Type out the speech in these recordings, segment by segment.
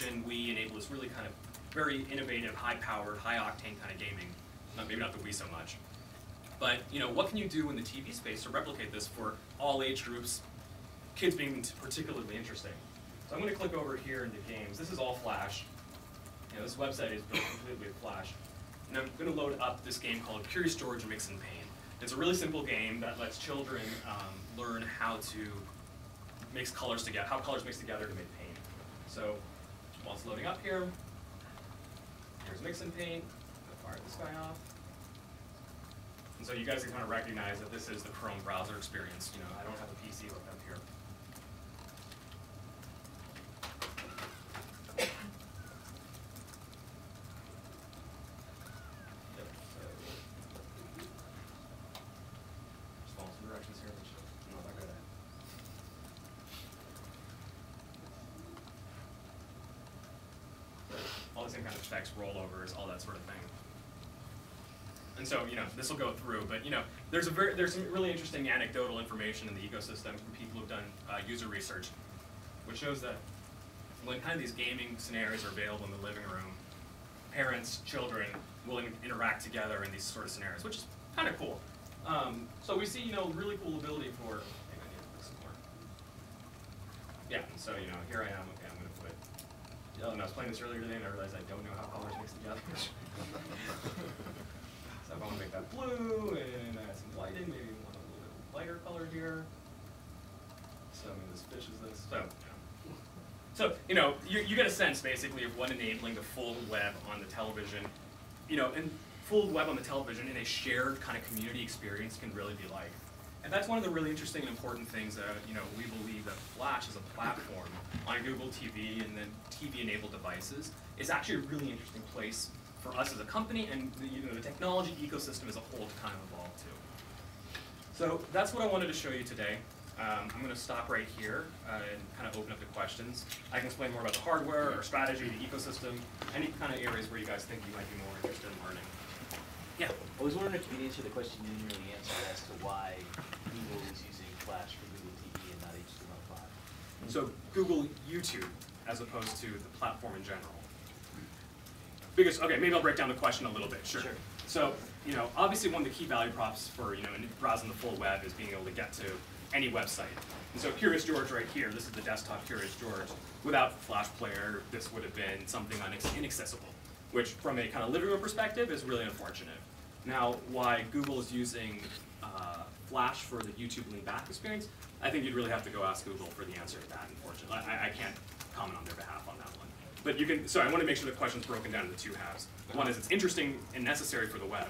PlayStation, Wii enable this really kind of very innovative, high-powered, high-octane kind of gaming. Maybe not the Wii so much. But what can you do in the TV space to replicate this for all age groups, kids being particularly interesting? So I'm going to click over here into games. This is all Flash. This website is built completely with Flash. And I'm going to load up this game called Curious George Mix and Paint. It's a really simple game that lets children learn how to mix colors together, how colors mix together to make paint. So while it's loading up here, here's Mix and Paint. I'll fire this guy off. And so you guys can kind of recognize that this is the Chrome browser experience. I don't have a PC hooked up here. Just follow some directions here, which I'm not that good at. All the same kind of text, rollovers, all that sort of thing. And so, this will go through, but there's some really interesting anecdotal information in the ecosystem from people who've done user research, which shows that when kind of these gaming scenarios are available in the living room, parents, children will interact together in these sort of scenarios, which is kind of cool. So we see, really cool ability for. I think I need to put some more. Yeah, and so here I am. Okay, I'm going to put. And I was playing this earlier today, and I realized I don't know how colors mix together. So if I want to make that blue and add some lighting, maybe want a little bit lighter color here. So this fish is this. So you get a sense basically of what enabling the full web on the television, and full web on the television in a shared kind of community experience can really be like. And that's one of the really interesting and important things that we believe that Flash as a platform on Google TV and then TV-enabled devices is actually a really interesting place for us as a company and the technology ecosystem as a whole to kind of evolve to. So that's what I wanted to show you today. I'm going to stop right here and kind of open up the questions. I can explain more about the hardware or strategy, the ecosystem, any kind of areas where you guys think you might be more interested in learning. Yeah? I was wondering if you could answer the question you didn't really answer as to why Google is using Flash for Google TV and not HTML5. So Google YouTube as opposed to the platform in general. Okay, maybe I'll break down the question a little bit, sure. So, obviously one of the key value props for, browsing the full web is being able to get to any website. And so Curious George right here, this is the desktop Curious George. Without Flash Player, this would have been something inaccessible, which from a kind of living room perspective is really unfortunate. Now, why Google is using Flash for the YouTube lean back experience, I think you'd really have to go ask Google for the answer to that, unfortunately. I can't comment on their behalf on that one. But you can, so I want to make sure the question's broken down into two halves. One is it's interesting and necessary for the web.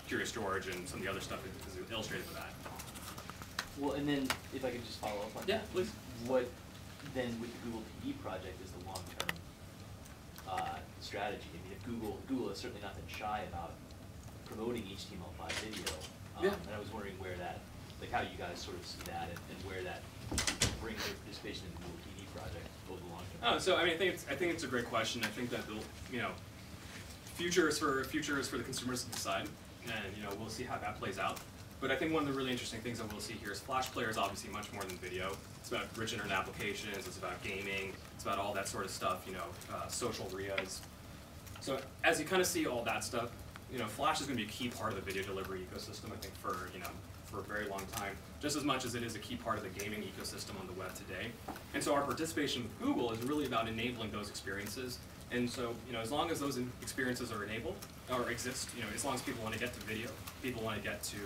Curious George and some of the other stuff is illustrated with that. Well, and then if I could just follow up on that. Please. What then with the Google TV project is the long-term strategy? I mean, if Google has certainly not been shy about promoting HTML5 video, and I was wondering where that, like how you guys sort of see that and where that brings their participation in the Google TV project over the long term. So I mean, I think it's a great question. I think that future is for the consumers to decide, and we'll see how that plays out. But I think one of the really interesting things that we'll see here is Flash Player is obviously much more than video. It's about rich internet applications. It's about gaming. It's about all that sort of stuff. Social RIAs. So as you kind of see all that stuff, Flash is going to be a key part of the video delivery ecosystem. I think for a very long time, just as much as it is a key part of the gaming ecosystem on the web today. And so our participation with Google is really about enabling those experiences. And so, as long as those experiences are enabled or exist, as long as people want to get to video, people want to get to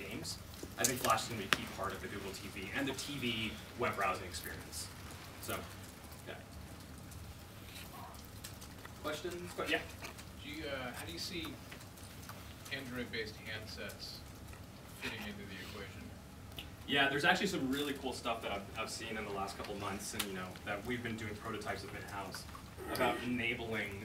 games, I think Flash is going to be a key part of the Google TV and the TV web browsing experience. So, yeah. Questions? Yeah. How do you see Android-based handsets fitting into the equation? Yeah, there's actually some really cool stuff that I've seen in the last couple months, and that we've been doing prototypes of in-house about enabling,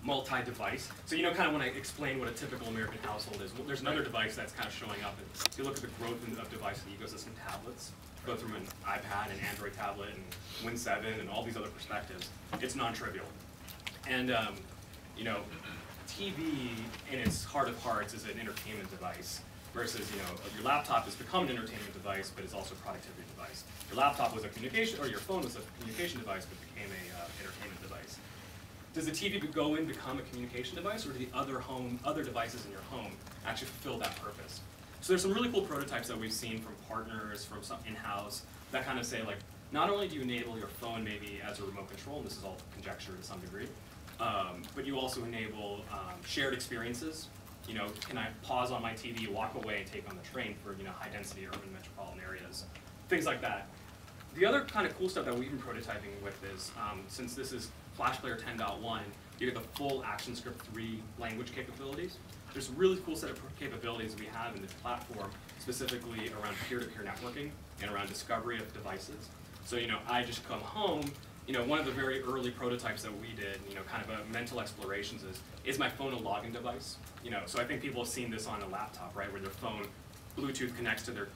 multi-device. So kind of when I explain what a typical American household is, there's another device that's kind of showing up. And if you look at the growth of device in the ecosystem, tablets, both from an iPad and Android tablet and Win 7 and all these other perspectives, it's non-trivial. And TV, in its heart of hearts, is an entertainment device versus, you know, your laptop has become an entertainment device, but it's also a productivity device. Your laptop was a communication, or your phone was a communication device, but became a entertainment device. Does the TV go in become a communication device, or do the other devices in your home actually fulfill that purpose? So there's some really cool prototypes that we've seen from partners, from some in-house, that kind of say, like, not only do you enable your phone maybe as a remote control, and this is all conjecture to some degree, but you also enable shared experiences. You know, can I pause on my TV, walk away, and take on the train for, you know, high-density urban metropolitan areas, things like that. The other kind of cool stuff that we've been prototyping with is, since this is Flash Player 10.1, you get the full ActionScript 3 language capabilities. There's a really cool set of capabilities we have in this platform, specifically around peer-to-peer networking and around discovery of devices. So, you know, I just come home, you know, one of the very early prototypes that we did, you know, kind of a mental explorations is my phone a login device? You know, so I think people have seen this on a laptop, right, where their phone Bluetooth connects to their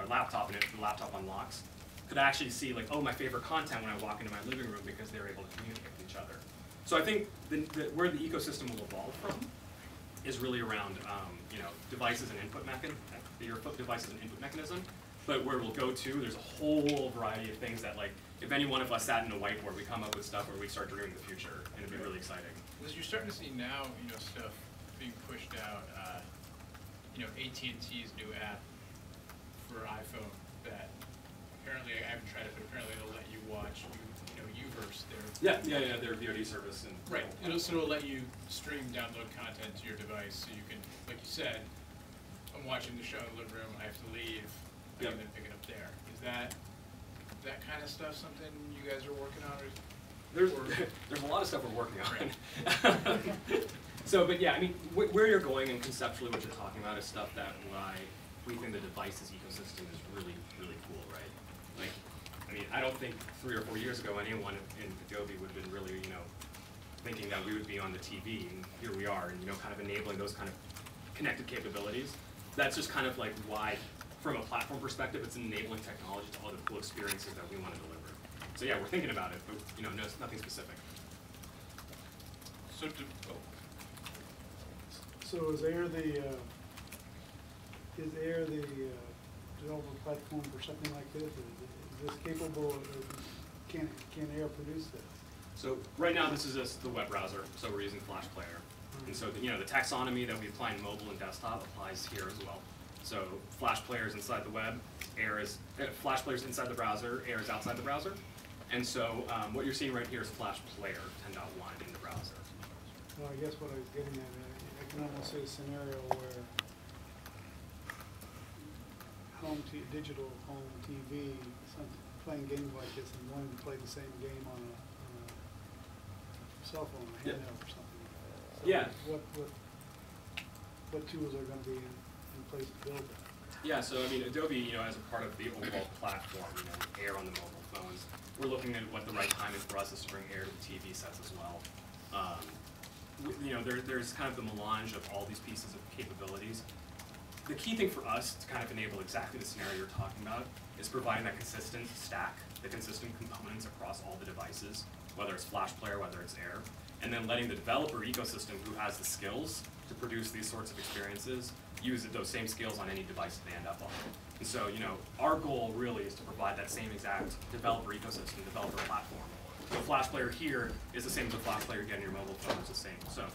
laptop and the laptop unlocks. Could I actually see, like, oh, my favorite content when I walk into my living room because they're able to communicate with each other? So I think where the ecosystem will evolve from is really around, you know, devices and input mechanism. Your device is an input mechanism, but where we'll go to, there's a whole variety of things that, like, if any one of us sat in a whiteboard, we come up with stuff where we start dreaming the future, and it'd be really exciting. Because you're starting to see now, you know, stuff being pushed out. You know, AT&T's new app for iPhone that apparently, I haven't tried it, but apparently it'll let you watch, you know, Uverse, their VOD service. And right. It'll let you stream, download content to your device, so you can, like you said, I'm watching the show in the living room, I have to leave, I can then pick it up there. Is that kind of stuff something you guys are working on? There's a lot of stuff we're working on. Right. So, but yeah, I mean, where you're going and conceptually what you're talking about is stuff that we think the devices ecosystem is really, really cool, right? Like, I mean, I don't think 3 or 4 years ago anyone in Adobe would have been really, you know, thinking that we would be on the TV, and here we are, and, you know, kind of enabling those kind of connected capabilities. That's just kind of like why, from a platform perspective, it's enabling technology to all the cool experiences that we want to deliver. So yeah, we're thinking about it, but, you know, nothing specific. So is Air the development platform for something like this? Is this capable of, can Air produce this? So right now this is just the web browser, so we're using Flash Player. And so the, you know, the taxonomy that we apply in mobile and desktop applies here as well. So Flash Player is inside the web, Flash Player is inside the browser, Air is outside the browser. And so what you're seeing right here is Flash Player 10.1 in the browser. Well, I guess what I was getting at, I can almost see a scenario where digital home TV, playing games like this and wanting to play the same game on a cell phone, a handheld or something like that. So yeah. What tools are going to be in place to build that? Yeah, so I mean, Adobe, you know, as a part of the overall platform, you know, Air on the mobile phones, we're looking at what the right timing for us is to bring Air to the TV sets as well. You know, there's kind of the melange of all these pieces of capabilities. The key thing for us to kind of enable exactly the scenario you're talking about is providing that consistent stack, the consistent components across all the devices, whether it's Flash Player, whether it's Air, and then letting the developer ecosystem who has the skills to produce these sorts of experiences use those same skills on any device they end up on. And so, you know, our goal really is to provide that same exact developer ecosystem, developer platform. The Flash Player here is the same as the Flash Player you get on your mobile phone. It's the same. So,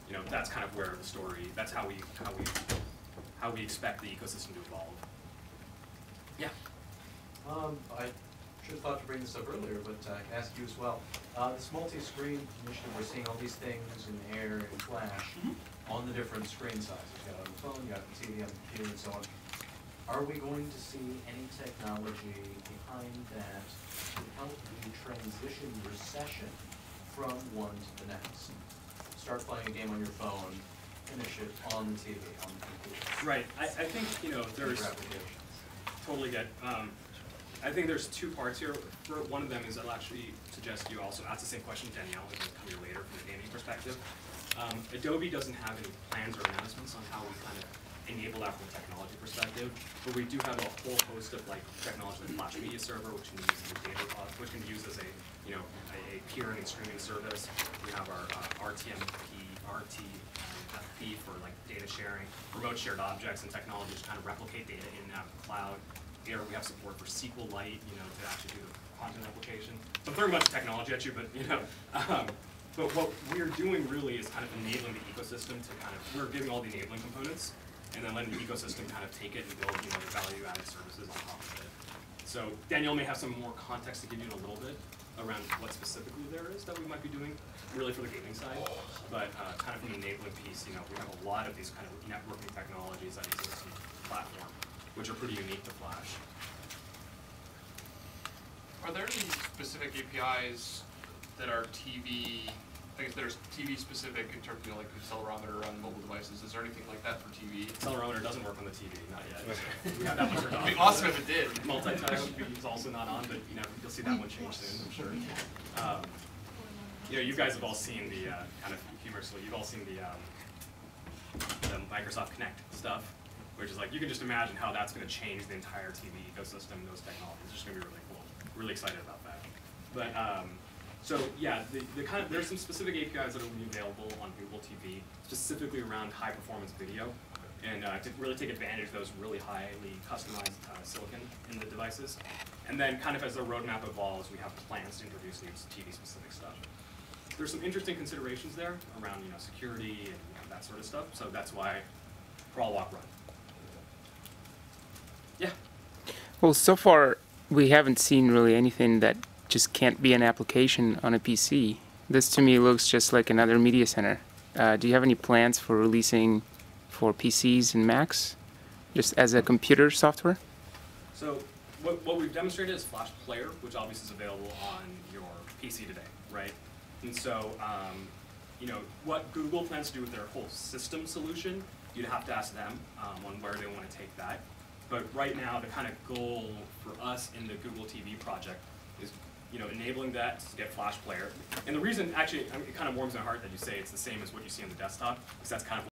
you know, that's kind of where the story. That's how we expect the ecosystem to evolve. Yeah. I should have thought to bring this up earlier, but I can ask you as well. This multi-screen initiative, we're seeing all these things in Air and Flash on the different screen sizes. You got it on the phone, you got it on the TV, on the computer, and so on. Are we going to see any technology behind that to help you transition your session from one to the next? Start playing a game on your phone, finish it on the TV, on the computer. Right. I think, you know, there's totally get. I think there's two parts here. One of them is I'll actually suggest you also ask the same question to Danielle, who's going to come here later from a gaming perspective. Adobe doesn't have any plans or announcements on how we kind of enable that from a technology perspective, but we do have a whole host of like technology like Flash Media Server, which can be used as a data, which can be used as a, you know, a peering and streaming service. We have our RTMP, FP for like data sharing, remote shared objects and technologies to kind of replicate data in and out of the cloud. Here we have support for SQLite, to actually do the content replication. So I'm throwing a bunch of technology at you, but but what we're doing really is kind of enabling the ecosystem to we're giving all the enabling components, and then letting the ecosystem kind of take it and build, the value-added services on top of it. So Danielle may have some more context to give you in a little bit around what specifically there is that we might be doing, really for the gaming side. But kind of from the enabling piece, we have a lot of these kind of networking technologies that exist in the platform, which are pretty unique to Flash. Are there any specific APIs that are TV, I guess there's TV specific in terms of like accelerometer on mobile devices? Is there anything like that for TV? Accelerometer doesn't work on the TV, not yet. We have that one turned It'd off. be awesome if it did. Multi-touch is also not on, but you'll see that one change soon, I'm sure. You guys have all seen the kind of humorously, you've all seen the Microsoft Connect stuff, which is like, you can just imagine how that's going to change the entire TV ecosystem. Those technologies are just going to be really cool. Really excited about that. But so yeah, there's some specific APIs that will be available on Google TV, specifically around high performance video, and to really take advantage of those really highly customized silicon in the devices. And then kind of as the roadmap evolves, we have plans to introduce new TV specific stuff. There's some interesting considerations there around security and that sort of stuff. So that's why crawl, walk, run. Yeah. Well, so far we haven't seen really anything that just can't be an application on a PC. This to me looks just like another media center. Do you have any plans for releasing for PCs and Macs, just as a computer software? So what we've demonstrated is Flash Player, which obviously is available on your PC today, right? And so, what Google plans to do with their whole system solution, you'd have to ask them on where they want to take that. But right now, the kind of goal for us in the Google TV project is, enabling that to get Flash Player. And the reason, actually, it kind of warms my heart that you say it's the same as what you see on the desktop, because that's kind of